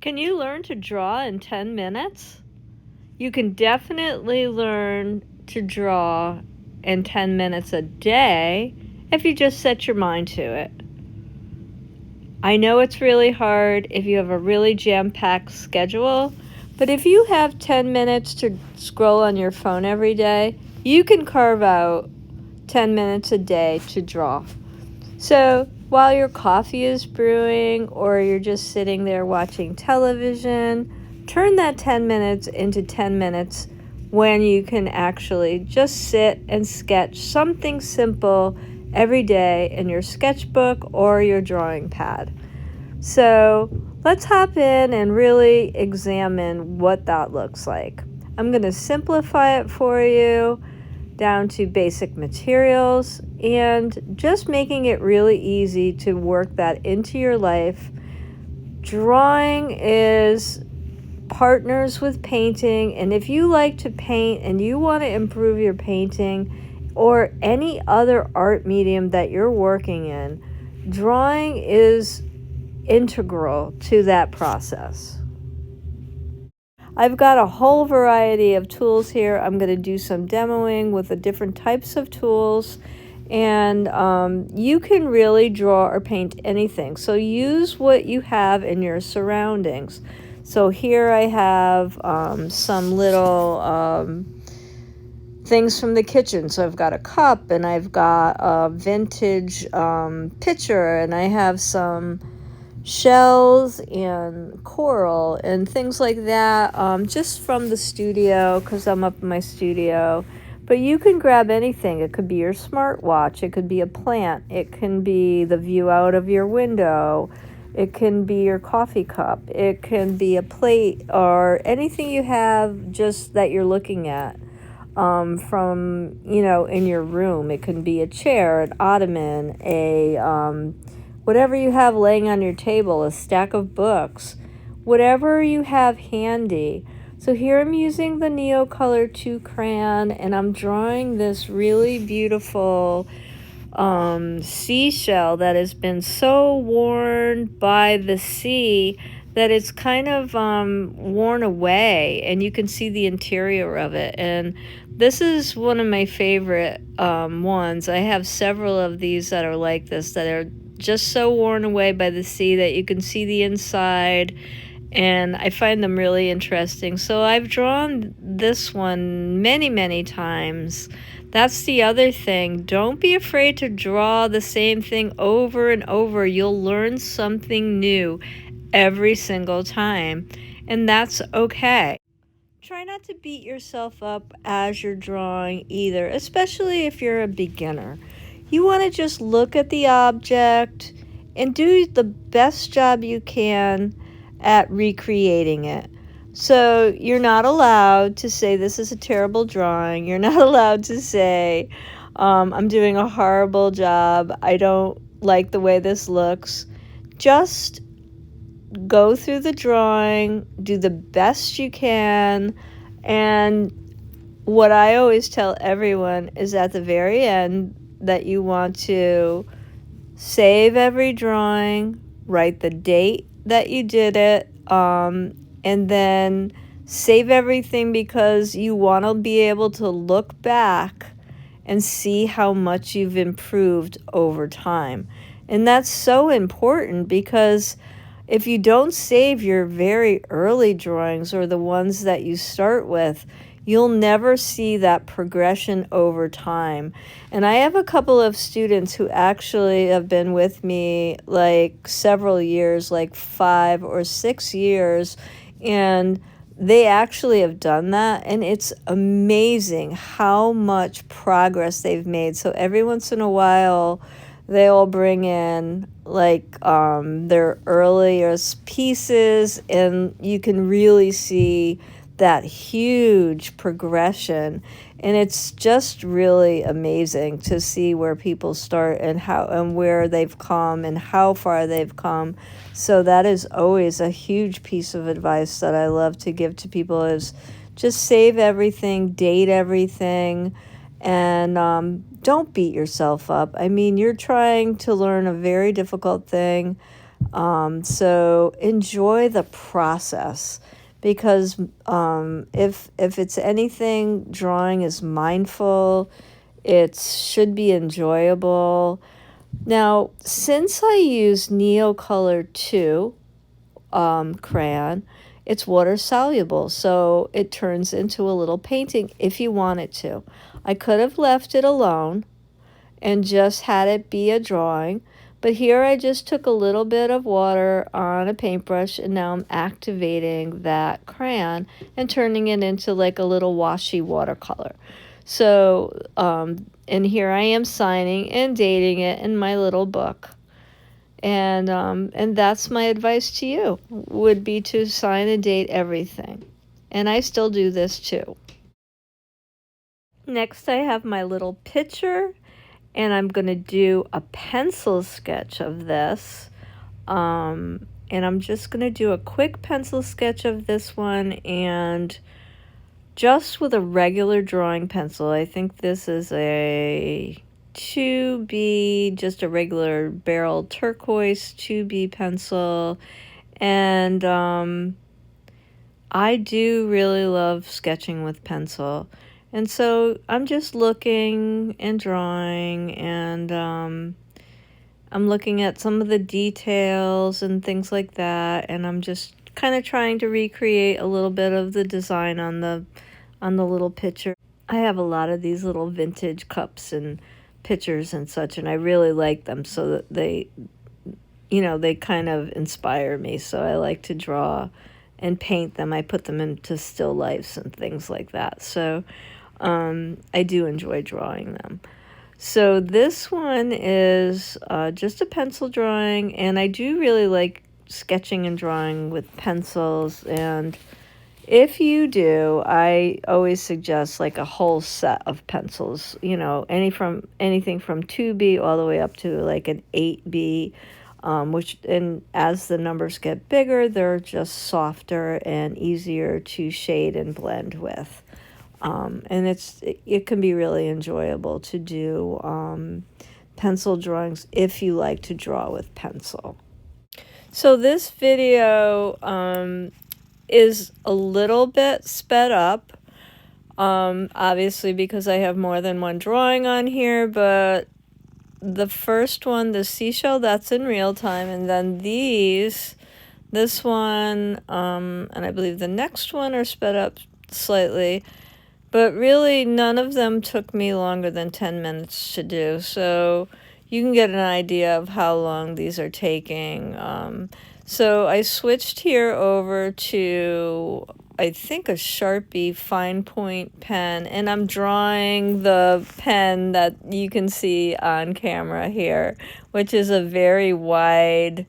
Can you learn to draw in 10 minutes? You can definitely learn to draw in 10 minutes a day if you just set your mind to it. I know it's really hard if you have a really jam-packed schedule, but if you have 10 minutes to scroll on your phone every day, you can carve out 10 minutes a day to draw. So while your coffee is brewing or you're just sitting there watching television, turn that 10 minutes into 10 minutes when you can actually just sit and sketch something simple every day in your sketchbook or your drawing pad. So let's hop in and really examine what that looks like. I'm going to simplify it for you down to basic materials and just making it really easy to work that into your life. Drawing is partners with painting, and if you like to paint and you want to improve your painting or any other art medium that you're working in, drawing is integral to that process. I've got a whole variety of tools here. I'm going to do some demoing with the different types of tools, and you can really draw or paint anything. So use what you have in your surroundings. So here I have some little things from the kitchen. So I've got a cup, and I've got a vintage pitcher, and I have some shells and coral and things like that, just from the studio because I'm up in my studio. But you can grab anything. It could be your smartwatch, it could be a plant, it can be the view out of your window, it can be your coffee cup, it can be a plate, or anything you have just that you're looking at from in your room. It can be a chair, an ottoman, a whatever you have laying on your table, a stack of books, whatever you have handy. So here I'm using the Neocolor 2 crayon, and I'm drawing this really beautiful seashell that has been so worn by the sea that it's kind of worn away, and you can see the interior of it. And this is one of my favorite ones. I have several of these that are like this, that are just so worn away by the sea that you can see the inside, and I find them really interesting. So I've drawn this one many, many times. That's the other thing. Don't be afraid to draw the same thing over and over. You'll learn something new every single time, and that's okay. Try not to beat yourself up as you're drawing either, especially if you're a beginner. You want to just look at the object and do the best job you can at recreating it. So you're not allowed to say this is a terrible drawing. You're not allowed to say I'm doing a horrible job. I don't like the way this looks. Just go through the drawing, do the best you can, and what I always tell everyone is at the very end that you want to save every drawing, write the date that you did it, and then save everything, because you want to be able to look back and see how much you've improved over time. And that's so important, because if you don't save your very early drawings or the ones that you start with, you'll never see that progression over time. And I have a couple of students who actually have been with me like several years, like 5 or 6 years, and they actually have done that, and it's amazing how much progress they've made. So every once in a while, they'll bring in like their earliest pieces, and you can really see that huge progression. And it's just really amazing to see where people start and how and where they've come and how far they've come. So that is always a huge piece of advice that I love to give to people, is just save everything, date everything, and don't beat yourself up. I mean, you're trying to learn a very difficult thing. So enjoy the process, because if it's anything, drawing is mindful. It should be enjoyable. Now, since I use Neocolor 2 crayon, it's water soluble, so it turns into a little painting if you want it to. I could have left it alone and just had it be a drawing, but here I just took a little bit of water on a paintbrush, and now I'm activating that crayon and turning it into like a little washy watercolor. So, and here I am signing and dating it in my little book. And that's my advice to you, would be to sign and date everything. And I still do this too. Next, I have my little picture, and I'm going to do a pencil sketch of this. And I'm just going to do a quick pencil sketch of this one, and just with a regular drawing pencil. I think this is a 2B, just a regular barrel turquoise 2B pencil. And I do really love sketching with pencil. And so I'm just looking and drawing, and I'm looking at some of the details and things like that, and I'm just kind of trying to recreate a little bit of the design on the little picture. I have a lot of these little vintage cups and pictures and such, and I really like them, so that they kind of inspire me. So I like to draw and paint them. I put them into still lifes and things like that. So I do enjoy drawing them. So this one is just a pencil drawing, and I do really like sketching and drawing with pencils. And if you do, I always suggest like a whole set of pencils, anything from 2B all the way up to like an 8B, and as the numbers get bigger, they're just softer and easier to shade and blend with. And it can be really enjoyable to do pencil drawings if you like to draw with pencil. So this video is a little bit sped up, obviously because I have more than one drawing on here, but the first one, the seashell, that's in real time, and then this one, and I believe the next one are sped up slightly. But really, none of them took me longer than 10 minutes to do, so you can get an idea of how long these are taking. So I switched here over to, I think, a Sharpie fine point pen, and I'm drawing the pen that you can see on camera here, which is a very wide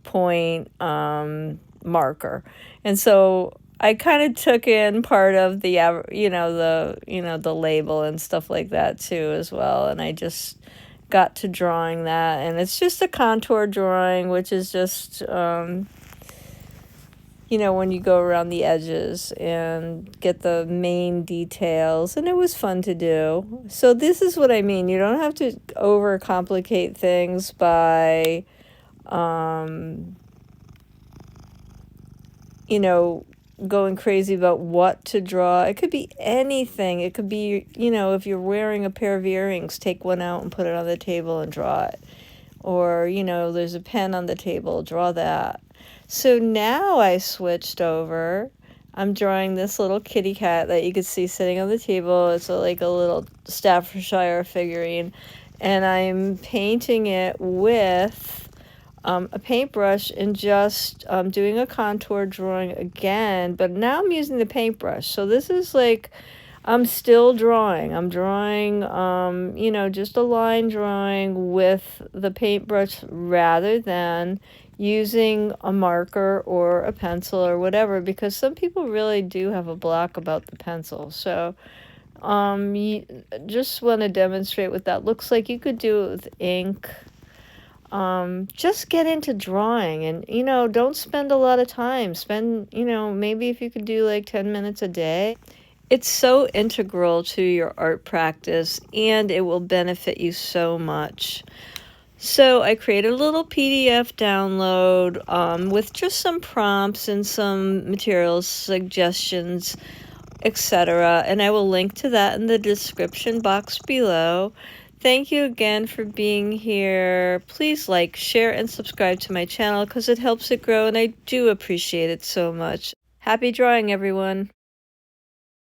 point marker. And so I kind of took in part of the the label and stuff like that too as well, and I just got to drawing that, and it's just a contour drawing, which is just when you go around the edges and get the main details, and it was fun to do. So this is what I mean. You don't have to overcomplicate things by going crazy about what to draw. It could be anything. It could be, if you're wearing a pair of earrings, take one out and put it on the table and draw it. Or, there's a pen on the table, draw that. So now I switched over. I'm drawing this little kitty cat that you could see sitting on the table. It's like a little Staffordshire figurine. And I'm painting it with a paintbrush, and just doing a contour drawing again, but now I'm using the paintbrush. So this is like, I'm still drawing. I'm drawing, just a line drawing with the paintbrush rather than using a marker or a pencil or whatever, because some people really do have a block about the pencil. So you just want to demonstrate what that looks like. You could do it with ink. Just get into drawing, and don't spend a lot of time. Spend, maybe if you could do like 10 minutes a day. It's so integral to your art practice, and it will benefit you so much. So I created a little PDF download with just some prompts and some materials, suggestions, etc. And I will link to that in the description box below. Thank you again for being here. Please like, share, and subscribe to my channel because it helps it grow, and I do appreciate it so much. Happy drawing, everyone!